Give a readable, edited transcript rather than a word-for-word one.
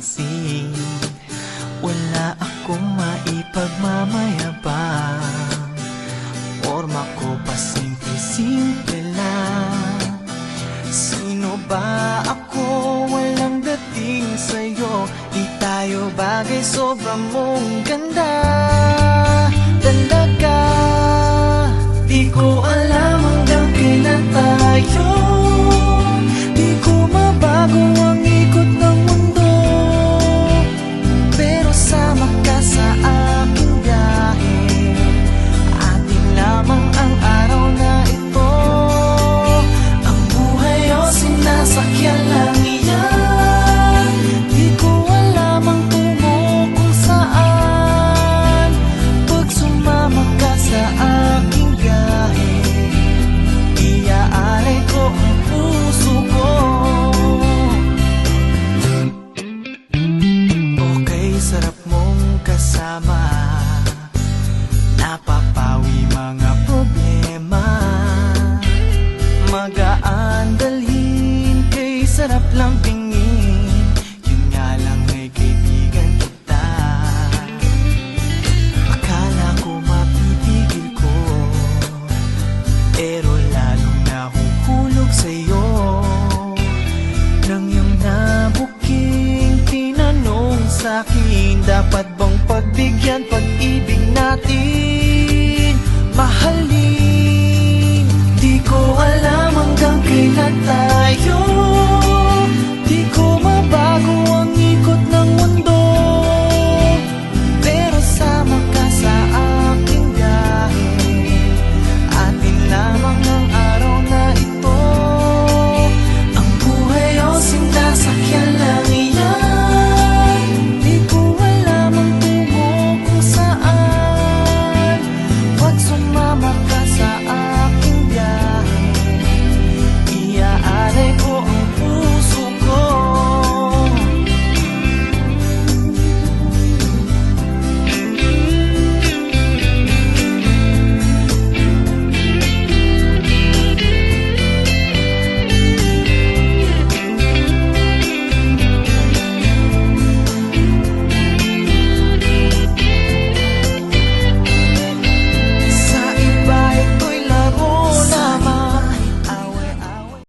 pansin. Wala akong maipagmamayabang, forma ko pa simple-simple lang. Sino ba ako? Walang dating sa'yo. Di tayo bagay, sobrang mong ganda talaga. Di ko alam hanggang kailan tayo. Di ko mabago ang ikot ng mundo, pero sama ka sa aking biyahe. Atin lamang ang araw na ito. Ang buhay o sinasakyan lang iyan. Di ko alam ang tungo kung saan. Pag sumama ka sa aking biyahe, iaalay ko ang puso ko. Okay, sarap mong kasama. Napapawi mga problema. Magaan dalhin, kay sarap lang tingin. Yun nga lang ay kaibigan kita. Akala ko mapipigil ko, pero lalong nahuhulog sa'yo. Nang iyong nabuking tinanong sa'kin, dapat bang pagbigyan pag-ibig natin? Mahalin, di ko alam hanggang kailan tayo.